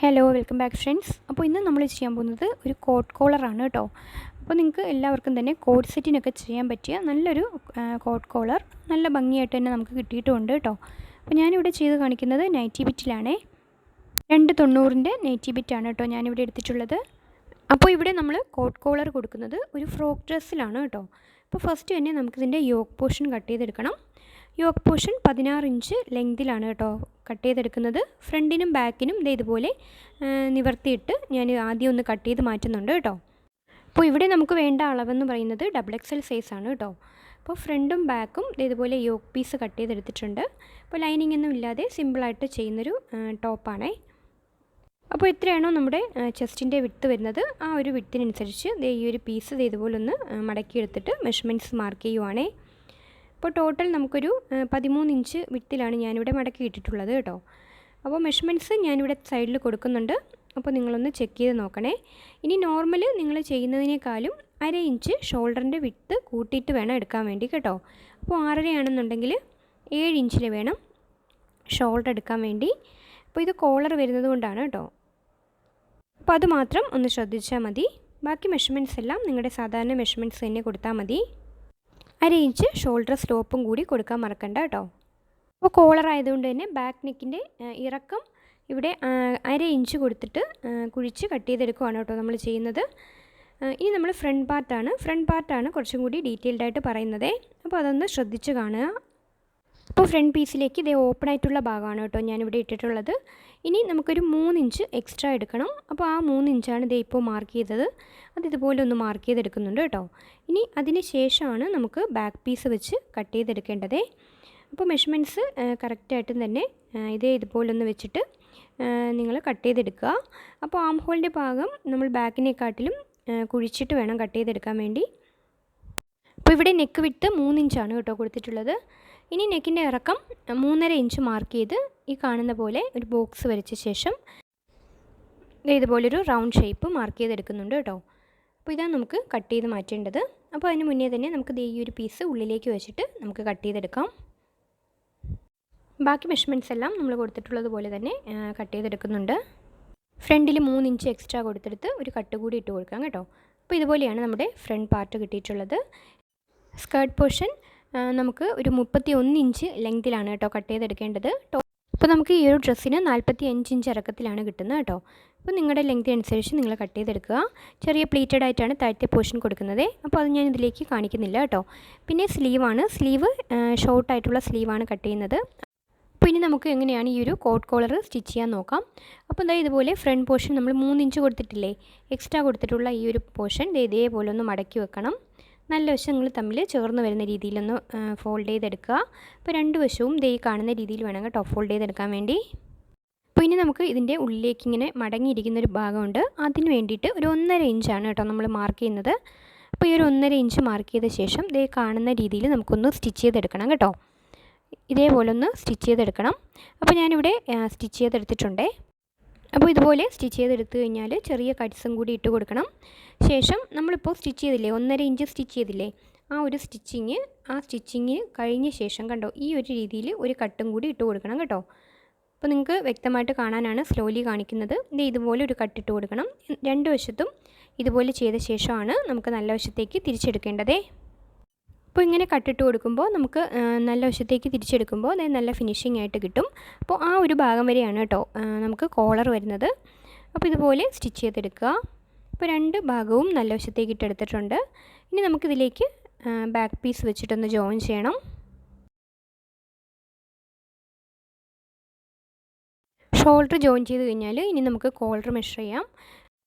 Hello welcome back friends. അപ്പോൾ ഇന്ന് നമ്മൾ ചെയ്യാൻ പോകുന്നത് ഒരു കോട്ട് കോളറാണ് കേട്ടോ. അപ്പോൾ നിങ്ങൾക്ക് എല്ലാവർക്കും തന്നെ കോട്ട് സെറ്റിനൊക്കെ ചെയ്യാൻ പറ്റിയ നല്ലൊരു കോട്ട് കോളർ നല്ല ഭംഗിയായിട്ട് തന്നെ നമുക്ക് കിട്ടിയിട്ടുമുണ്ട് കേട്ടോ. അപ്പോൾ ഞാനിവിടെ ചെയ്ത് കാണിക്കുന്നത് നൈറ്റി ബിറ്റിലാണേ. 290ൻ്റെ നൈറ്റി ബിറ്റാണ് കേട്ടോ ഞാനിവിടെ എടുത്തിട്ടുള്ളത്. അപ്പോൾ ഇവിടെ നമ്മൾ കോട്ട് കോളർ കൊടുക്കുന്നത് ഒരു ഫ്രോക്ക് ഡ്രസ്സിലാണ് കേട്ടോ. അപ്പോൾ ഫസ്റ്റ് തന്നെ നമുക്കിതിൻ്റെ യോക്ക് പോർഷൻ കട്ട് ചെയ്തെടുക്കണം. യോക്ക് പോർഷൻ 16 ഇഞ്ച് ലെങ്തിലാണ് കേട്ടോ കട്ട് ചെയ്തെടുക്കുന്നത്. ഫ്രണ്ടിനും ബാക്കിനും ഇതുപോലെ നിവർത്തിയിട്ട് ഞാൻ ആദ്യം ഒന്ന് കട്ട് ചെയ്ത് മാറ്റുന്നുണ്ട് കേട്ടോ. അപ്പോൾ ഇവിടെ നമുക്ക് വേണ്ട അളവെന്ന് പറയുന്നത് XXL സൈസാണ് കേട്ടോ. അപ്പോൾ ഫ്രണ്ടും ബാക്കും ഇതുപോലെ യോക്ക് പീസ് കട്ട് ചെയ്തെടുത്തിട്ടുണ്ട്. അപ്പോൾ ലൈനിങ് ഒന്നും ഇല്ലാതെ സിമ്പിളായിട്ട് ചെയ്യുന്നൊരു ടോപ്പാണേ. അപ്പോൾ എത്രയാണോ നമ്മുടെ ചെസ്റ്റിൻ്റെ വിഡ്ത്ത് വരുന്നത് ആ ഒരു വിഡ്ത്തിനനുസരിച്ച് ഈ ഒരു പീസ് ഇതുപോലെ ഒന്ന് മടക്കിയെടുത്തിട്ട് മെഷർമെൻറ്റ്സ് മാർക്ക് ചെയ്യുവാണേ. അപ്പോൾ ടോട്ടൽ നമുക്കൊരു 13 ഇഞ്ച് വിഡ്ത്തിലാണ് ഞാനിവിടെ മടക്കി ഇട്ടിട്ടുള്ളത് കേട്ടോ. അപ്പോൾ മെഷർമെൻറ്റ്സ് ഞാനിവിടെ സൈഡിൽ കൊടുക്കുന്നുണ്ട്. അപ്പോൾ നിങ്ങളൊന്ന് ചെക്ക് ചെയ്ത് നോക്കണേ. ഇനി നോർമൽ നിങ്ങൾ ചെയ്യുന്നതിനേക്കാളും 1/2 ഇഞ്ച് ഷോൾഡറിൻ്റെ വിഡ്ത്ത് കൂട്ടിയിട്ട് വേണം എടുക്കാൻ വേണ്ടി കേട്ടോ. അപ്പോൾ 6.5 ആണെന്നുണ്ടെങ്കിൽ 7 ഇഞ്ചിൽ വേണം ഷോൾഡർ എടുക്കാൻ വേണ്ടി. അപ്പോൾ ഇത് കോളർ വരുന്നത് കൊണ്ടാണ് കേട്ടോ. അപ്പോൾ അത് മാത്രം ഒന്ന് ശ്രദ്ധിച്ചാൽ മതി. ബാക്കി മെഷർമെൻറ്റ്സ് എല്ലാം നിങ്ങളുടെ സാധാരണ മെഷർമെൻറ്റ്സ് തന്നെ കൊടുത്താൽ മതി. 1/2 ഇഞ്ച് ഷോൾഡർ സ്ലോപ്പും കൂടി കൊടുക്കാൻ മറക്കണ്ട കേട്ടോ. അപ്പോൾ കോളർ ആയതുകൊണ്ട് തന്നെ ബാക്ക് നെക്കിൻ്റെ ഇറക്കം ഇവിടെ 1/2 ഇഞ്ച് കൊടുത്തിട്ട് കുഴിച്ച് കട്ട് ചെയ്തെടുക്കുകയാണ് കേട്ടോ നമ്മൾ ചെയ്യുന്നത്. ഇനി നമ്മൾ ഫ്രണ്ട് പാർട്ടാണ് കുറച്ചും കൂടി ഡീറ്റെയിൽഡായിട്ട് പറയുന്നത്. അപ്പോൾ അതൊന്ന് ശ്രദ്ധിച്ച് കാണുക. അപ്പോൾ ഫ്രണ്ട് പീസിലേക്ക് ഇതേ ഓപ്പൺ ആയിട്ടുള്ള ഭാഗമാണ് കേട്ടോ ഞാനിവിടെ ഇട്ടിട്ടുള്ളത്. ഇനി നമുക്കൊരു 3 ഇഞ്ച് എക്സ്ട്രാ എടുക്കണം. അപ്പോൾ ആ 3 ഇഞ്ചാണ് ഇതേ ഇപ്പോൾ മാർക്ക് ചെയ്തത്. അത് ഇതുപോലെ ഒന്ന് മാർക്ക് ചെയ്തെടുക്കുന്നുണ്ട് കേട്ടോ. ഇനി അതിന് ശേഷമാണ് നമുക്ക് ബാക്ക് പീസ് വെച്ച് കട്ട് ചെയ്തെടുക്കേണ്ടത്. അപ്പോൾ മെഷർമെൻറ്റ്സ് കറക്റ്റായിട്ടും തന്നെ ഇതുപോലെ ഒന്ന് വെച്ചിട്ട് നിങ്ങൾ കട്ട് ചെയ്തെടുക്കുക. അപ്പോൾ ആം ഹോളിൻ്റെ ഭാഗം നമ്മൾ ബാക്കിനെക്കാട്ടിലും കുഴിച്ചിട്ട് വേണം കട്ട് ചെയ്തെടുക്കാൻ വേണ്ടി. അപ്പോൾ ഇവിടെ നെക്ക് വിഡ്ത്ത് 3 ഇഞ്ചാണ് കേട്ടോ കൊടുത്തിട്ടുള്ളത്. ഇനി നെക്കിൻ്റെ ഇറക്കം 3.5 ഇഞ്ച് മാർക്ക് ചെയ്ത് ഈ കാണുന്ന പോലെ ഒരു ബോക്സ് വരച്ച ശേഷം ഇതുപോലൊരു റൗണ്ട് ഷേപ്പ് മാർക്ക് ചെയ്തെടുക്കുന്നുണ്ട് കേട്ടോ. അപ്പോൾ ഇതാണ് നമുക്ക് കട്ട് ചെയ്ത് മാറ്റേണ്ടത്. അപ്പോൾ അതിന് മുന്നേ തന്നെ നമുക്ക് ഈ ഒരു പീസ് ഉള്ളിലേക്ക് വെച്ചിട്ട് നമുക്ക് കട്ട് ചെയ്തെടുക്കാം. ബാക്കി മെഷർമെൻറ്റ്സ് എല്ലാം നമ്മൾ കൊടുത്തിട്ടുള്ളത് പോലെ തന്നെ കട്ട് ചെയ്തെടുക്കുന്നുണ്ട്. ഫ്രണ്ടിൽ 3 ഇഞ്ച് എക്സ്ട്രാ കൊടുത്തെടുത്ത് ഒരു കട്ട് കൂടി ഇട്ട് കൊടുക്കാം കേട്ടോ. അപ്പോൾ ഇതുപോലെയാണ് നമ്മുടെ ഫ്രണ്ട് പാർട്ട് കിട്ടിയിട്ടുള്ളത്. സ്കേർട്ട് പോർഷൻ നമുക്ക് ഒരു 31 ഇഞ്ച് ലെങ്തിലാണ് കേട്ടോ കട്ട് ചെയ്തെടുക്കേണ്ടത്. അപ്പോൾ നമുക്ക് ഈ ഒരു ഡ്രസ്സിന് 45 ഇഞ്ച് ഇറക്കത്തിലാണ് കിട്ടുന്നത് കേട്ടോ. അപ്പോൾ നിങ്ങളുടെ ലെങ്ത് അനുസരിച്ച് നിങ്ങൾ കട്ട് ചെയ്തെടുക്കുക. ചെറിയ പ്ലീറ്റഡ് ആയിട്ടാണ് താഴത്തെ പോർഷൻ കൊടുക്കുന്നത്. അപ്പോൾ അത് ഞാൻ ഇതിലേക്ക് കാണിക്കുന്നില്ല കേട്ടോ. പിന്നെ സ്ലീവ് ഷോർട്ടായിട്ടുള്ള സ്ലീവാണ് കട്ട് ചെയ്യുന്നത്. അപ്പോൾ ഇനി നമുക്ക് എങ്ങനെയാണ് ഈ ഒരു കോട്ട് കോളർ സ്റ്റിച്ച് ചെയ്യാൻ നോക്കാം. അപ്പോൾ എന്താ ഇതുപോലെ ഫ്രണ്ട് പോർഷൻ നമ്മൾ 3 ഇഞ്ച് കൊടുത്തിട്ടില്ലേ, എക്സ്ട്രാ കൊടുത്തിട്ടുള്ള ഈ ഒരു പോർഷൻ ഇതേപോലെ ഒന്ന് മടക്കി വെക്കണം. നല്ല വശങ്ങൾ തമ്മിൽ ചേർന്ന് വരുന്ന രീതിയിലൊന്ന് ഫോൾഡ് ചെയ്തെടുക്കുക. അപ്പോൾ രണ്ട് വശവും ഈ കാണുന്ന രീതിയിൽ വേണം കേട്ടോ ഫോൾഡ് ചെയ്തെടുക്കാൻ വേണ്ടി. അപ്പോൾ ഇനി നമുക്ക് ഇതിൻ്റെ ഉള്ളിലേക്ക് ഇങ്ങനെ മടങ്ങിയിരിക്കുന്നൊരു ഭാഗമുണ്ട്. അതിന് വേണ്ടിയിട്ട് ഒരു 1.5 ഇഞ്ചാണ് കേട്ടോ നമ്മൾ മാർക്ക് ചെയ്യുന്നത്. അപ്പോൾ ഈ ഒരു 1.5 ഇഞ്ച് മാർക്ക് ചെയ്ത ശേഷം കാണുന്ന രീതിയിൽ നമുക്കൊന്ന് സ്റ്റിച്ച് ചെയ്തെടുക്കണം കേട്ടോ. ഇതേപോലെ ഒന്ന് സ്റ്റിച്ച് ചെയ്തെടുക്കണം. അപ്പോൾ ഞാനിവിടെ സ്റ്റിച്ച് ചെയ്തെടുത്തിട്ടുണ്ടേ. അപ്പോൾ ഇതുപോലെ സ്റ്റിച്ച് ചെയ്തെടുത്തു കഴിഞ്ഞാൽ ചെറിയ കട്ട്സും കൂടി ഇട്ട് കൊടുക്കണം. ശേഷം നമ്മളിപ്പോൾ സ്റ്റിച്ച് ചെയ്തില്ലേ, 1.5 ഇഞ്ച് സ്റ്റിച്ച് ചെയ്തില്ലേ, ആ സ്റ്റിച്ചിങ് കഴിഞ്ഞ ശേഷം കണ്ടോ ഈ ഒരു രീതിയിൽ ഒരു കട്ടും കൂടി ഇട്ട് കൊടുക്കണം കേട്ടോ. അപ്പോൾ നിങ്ങൾക്ക് വ്യക്തമായിട്ട് കാണാനാണ് സ്ലോലി കാണിക്കുന്നത്. ഇതുപോലെ ഒരു കട്ടിട്ട് കൊടുക്കണം. രണ്ട് വശത്തും ഇതുപോലെ ചെയ്ത ശേഷമാണ് നമുക്ക് നല്ല വശത്തേക്ക് തിരിച്ചെടുക്കേണ്ടത്. അപ്പോൾ ഇങ്ങനെ കട്ടിട്ട് കൊടുക്കുമ്പോൾ നമുക്ക് നല്ല വശത്തേക്ക് തിരിച്ചെടുക്കുമ്പോൾ നല്ല ഫിനിഷിംഗ് ആയിട്ട് കിട്ടും. അപ്പോൾ ആ ഒരു ഭാഗം വരെയാണ് കേട്ടോ നമുക്ക് കോളർ വരുന്നത്. അപ്പോൾ ഇതുപോലെ സ്റ്റിച്ച് ചെയ്തെടുക്കുക. അപ്പോൾ രണ്ട് ഭാഗവും നല്ല വശത്തേക്ക് ഇട്ടെടുത്തിട്ടുണ്ട്. ഇനി നമുക്കിതിലേക്ക് ബാക്ക് പീസ് വെച്ചിട്ടൊന്ന് ജോയിൻ ചെയ്യണം. ഷോൾഡർ ജോയിൻ ചെയ്ത് കഴിഞ്ഞാൽ ഇനി നമുക്ക് കോളർ മെഷർ ചെയ്യാം.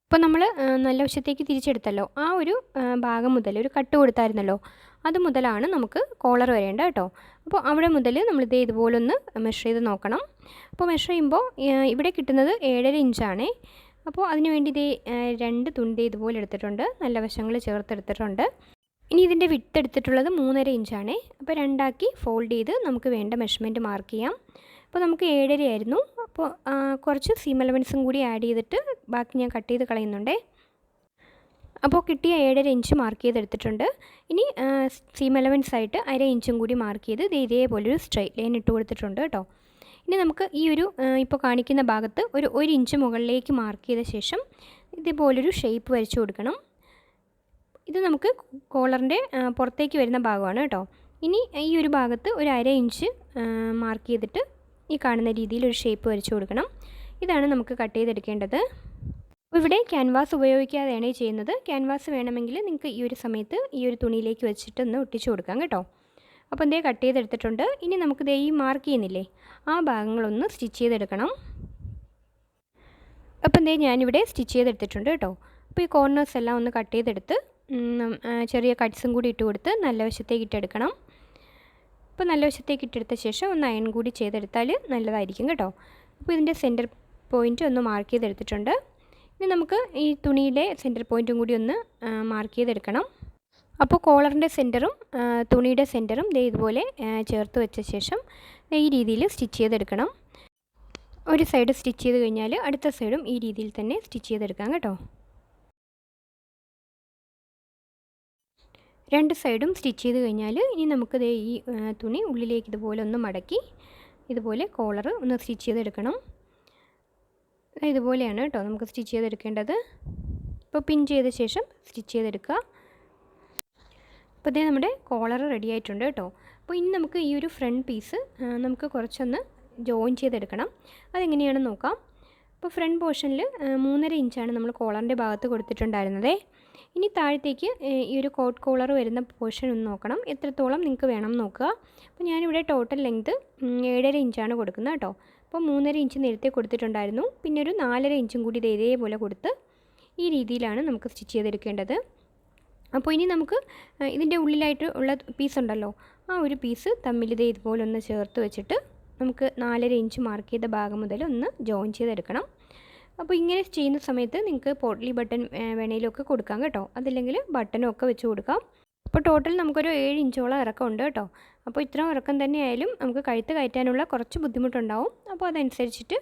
അപ്പോൾ നമ്മൾ നല്ല വശത്തേക്ക് തിരിച്ചെടുത്തല്ലോ, ആ ഒരു ഭാഗം മുതൽ ഒരു കട്ട് കൊടുത്തായിരുന്നല്ലോ, അത് മുതലാണ് നമുക്ക് കോളർ വരേണ്ടത് കേട്ടോ. അപ്പോൾ അവിടെ മുതൽ നമ്മളിത് ഇതുപോലൊന്ന് മെഷർ ചെയ്ത് നോക്കണം. അപ്പോൾ മെഷർ ചെയ്യുമ്പോൾ ഇവിടെ കിട്ടുന്നത് 7.5 ഇഞ്ചാണേ. അപ്പോൾ അതിന് വേണ്ടി ഇത് 2 തുണി ഇതുപോലെ എടുത്തിട്ടുണ്ട്, നല്ല വശങ്ങൾ ചേർത്തെടുത്തിട്ടുണ്ട്. ഇനി ഇതിൻ്റെ വിഡ്ത്ത് എടുത്തിട്ടുള്ളത് 3.5 ഇഞ്ചാണേ. അപ്പോൾ രണ്ടാക്കി ഫോൾഡ് ചെയ്ത് നമുക്ക് വേണ്ട മെഷർമെൻറ്റ് മാർക്ക് ചെയ്യാം. അപ്പോൾ നമുക്ക് 7.5 ആയിരുന്നു. അപ്പോൾ കുറച്ച് സീം എലമെൻറ്റ്സും കൂടി ആഡ് ചെയ്തിട്ട് ബാക്കി ഞാൻ കട്ട് ചെയ്ത് കളയുന്നുണ്ടേ. അപ്പോൾ കിട്ടിയ 7.5 ഇഞ്ച് മാർക്ക് ചെയ്തെടുത്തിട്ടുണ്ട്. ഇനി സീം എലമെൻറ്റ്സ് ആയിട്ട് 1/2 ഇഞ്ചും കൂടി മാർക്ക് ചെയ്ത് ഇതേപോലൊരു സ്ട്രെയിറ്റ് ലൈൻ ഇട്ട് കൊടുത്തിട്ടുണ്ട് കേട്ടോ. ഇനി നമുക്ക് ഈ ഒരു ഇപ്പോൾ കാണിക്കുന്ന ഭാഗത്ത് ഒരു 1 ഇഞ്ച് മുകളിലേക്ക് മാർക്ക് ചെയ്ത ശേഷം ഇതുപോലൊരു ഷേപ്പ് വരച്ചു കൊടുക്കണം. ഇത് നമുക്ക് കോളറിൻ്റെ പുറത്തേക്ക് വരുന്ന ഭാഗമാണ് കേട്ടോ. ഇനി ഈ ഒരു ഭാഗത്ത് ഒരു 1/2 ഇഞ്ച് മാർക്ക് ചെയ്തിട്ട് ഈ കാണുന്ന രീതിയിൽ ഒരു ഷേപ്പ് വരച്ചു കൊടുക്കണം. ഇതാണ് നമുക്ക് കട്ട് ചെയ്തെടുക്കേണ്ടത്. അപ്പോൾ ഇവിടെ ക്യാൻവാസ് ഉപയോഗിക്കാതെയാണ് ചെയ്യുന്നത്. ക്യാൻവാസ് വേണമെങ്കിൽ നിങ്ങൾക്ക് ഈ ഒരു സമയത്ത് ഈ ഒരു തുണിയിലേക്ക് വെച്ചിട്ട് ഒന്ന് ഒട്ടിച്ചു കൊടുക്കാം കേട്ടോ. അപ്പോൾ എന്തേ കട്ട് ചെയ്തെടുത്തിട്ടുണ്ട്. ഇനി നമുക്ക് ദേ ഈ മാർക്ക് ചെയ്യുന്നില്ലേ, ആ ഭാഗങ്ങളൊന്ന് സ്റ്റിച്ച് ചെയ്തെടുക്കണം. അപ്പോൾ എന്തേ ഞാനിവിടെ സ്റ്റിച്ച് ചെയ്തെടുത്തിട്ടുണ്ട് കേട്ടോ. അപ്പോൾ ഈ കോർണേഴ്സ് എല്ലാം ഒന്ന് കട്ട് ചെയ്തെടുത്ത് ചെറിയ കട്ട്സും കൂടി ഇട്ട് കൊടുത്ത് നല്ല വശത്തേക്ക് ഇട്ടെടുക്കണം. അപ്പോൾ നല്ല വശത്തേക്ക് ഇട്ടെടുത്ത ശേഷം ഒന്ന് അയൺ കൂടി ചെയ്തെടുത്താൽ നല്ലതായിരിക്കും കേട്ടോ. അപ്പോൾ ഇതിൻ്റെ സെൻറ്റർ പോയിൻറ്റ് ഒന്ന് മാർക്ക് ചെയ്തെടുത്തിട്ടുണ്ട്. ഇനി നമുക്ക് ഈ തുണിയിലെ സെൻറ്റർ പോയിൻറ്റും കൂടി ഒന്ന് മാർക്ക് ചെയ്തെടുക്കണം. അപ്പോൾ കോളറിൻ്റെ സെൻറ്ററും തുണിയുടെ സെൻറ്ററും ദേ ഇതുപോലെ ചേർത്ത് വെച്ച ശേഷം ഈ രീതിയിൽ സ്റ്റിച്ച് ചെയ്തെടുക്കണം. ഒരു സൈഡ് സ്റ്റിച്ച് ചെയ്ത് കഴിഞ്ഞാൽ അടുത്ത സൈഡും ഈ രീതിയിൽ തന്നെ സ്റ്റിച്ച് ചെയ്തെടുക്കാം കേട്ടോ. 2 സൈഡും സ്റ്റിച്ച് ചെയ്ത് കഴിഞ്ഞാൽ ഇനി നമുക്ക് ദേ ഈ തുണി ഉള്ളിലേക്ക് ഇതുപോലെ ഒന്ന് മടക്കി ഇതുപോലെ കോളർ ഒന്ന് സ്റ്റിച്ച് ചെയ്തെടുക്കണം. ഇതുപോലെയാണ് കേട്ടോ നമുക്ക് സ്റ്റിച്ച് ചെയ്തെടുക്കേണ്ടത്. ഇപ്പോൾ പിൻ ചെയ്ത ശേഷം സ്റ്റിച്ച് ചെയ്തെടുക്കുക. അപ്പോൾ ഇതേ നമ്മുടെ കോളർ റെഡി ആയിട്ടുണ്ട് കേട്ടോ. അപ്പോൾ ഇനി നമുക്ക് ഈ ഒരു ഫ്രണ്ട് പീസ് നമുക്ക് കുറച്ചൊന്ന് ജോയിൻ ചെയ്തെടുക്കണം. അതെങ്ങനെയാണെന്ന് നോക്കാം. അപ്പോൾ ഫ്രണ്ട് പോർഷനിൽ 3.5 ഇഞ്ചാണ് നമ്മൾ കോളറിൻ്റെ ഭാഗത്ത് കൊടുത്തിട്ടുണ്ടായിരുന്നത്. ഇനി താഴത്തേക്ക് ഈ ഒരു കോട്ട് കോളർ വരുന്ന പോർഷൻ ഒന്ന് നോക്കണം, എത്രത്തോളം നിങ്ങൾക്ക് വേണം നോക്കുക. അപ്പോൾ ഞാനിവിടെ ടോട്ടൽ ലെങ്ത്ത് 7.5 ഇഞ്ചാണ് കൊടുക്കുന്നത് കേട്ടോ. അപ്പോൾ 3.5 ഇഞ്ച് നേരത്തെ കൊടുത്തിട്ടുണ്ടായിരുന്നു. പിന്നെ ഒരു 4.5 ഇഞ്ചും കൂടി ഇതേപോലെ കൊടുത്ത് ഈ രീതിയിലാണ് നമുക്ക് സ്റ്റിച്ച് ചെയ്തെടുക്കേണ്ടത്. അപ്പോൾ ഇനി നമുക്ക് ഇതിൻ്റെ ഉള്ളിലായിട്ട് ഉള്ള പീസ് ഉണ്ടല്ലോ, ആ ഒരു പീസ് തമ്മിൽ ഇതുപോലെ ഒന്ന് ചേർത്ത് വെച്ചിട്ട് നമുക്ക് 4.5 ഇഞ്ച് മാർക്ക് ചെയ്ത ഭാഗം മുതൽ ഒന്ന് ജോയിൻ ചെയ്തെടുക്കണം. അപ്പോൾ ഇങ്ങനെ ചെയ്യുന്ന സമയത്ത് നിങ്ങൾക്ക് പോട്ട്ലി ബട്ടൺ വേണേലൊക്കെ കൊടുക്കാം കേട്ടോ, അതില്ലെങ്കിൽ ബട്ടനും ഒക്കെ വെച്ച് കൊടുക്കാം. അപ്പോൾ ടോട്ടൽ നമുക്കൊരു 7 ഇഞ്ചോളം ഇറക്കമുണ്ട് കേട്ടോ. അപ്പോൾ ഇത്രയും ഇറക്കം തന്നെ ആയാലും നമുക്ക് കഴുത്ത് കയറ്റാനുള്ള കുറച്ച് ബുദ്ധിമുട്ടുണ്ടാവും. അപ്പോൾ അതനുസരിച്ചിട്ട്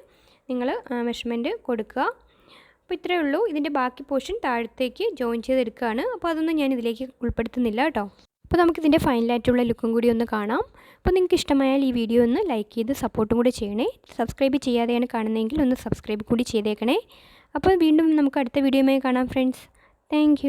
നിങ്ങൾ മെഷർമെൻറ്റ് കൊടുക്കുക. അപ്പോൾ ഇത്രയേ ഉള്ളൂ. ഇതിൻ്റെ ബാക്കി പോർഷൻ താഴത്തേക്ക് ജോയിൻ ചെയ്തെടുക്കുകയാണ്. അപ്പോൾ അതൊന്നും ഞാൻ ഇതിലേക്ക് ഉൾപ്പെടുത്തുന്നില്ല കേട്ടോ. അപ്പോൾ നമുക്കിതിൻ്റെ ഫൈനലായിട്ടുള്ള ലുക്കും കൂടി ഒന്ന് കാണാം. അപ്പോൾ നിങ്ങൾക്ക് ഇഷ്ടമായാൽ ഈ വീഡിയോ ഒന്ന് ലൈക്ക് ചെയ്ത് സപ്പോർട്ടും കൂടി ചെയ്യണേ. സബ്സ്ക്രൈബ് ചെയ്യാതെയാണ് കാണുന്നതെങ്കിൽ ഒന്ന് സബ്സ്ക്രൈബ് കൂടി ചെയ്തേക്കണേ. അപ്പോൾ വീണ്ടും നമുക്ക് അടുത്ത വീഡിയോയുമായി കാണാം ഫ്രണ്ട്സ്. താങ്ക്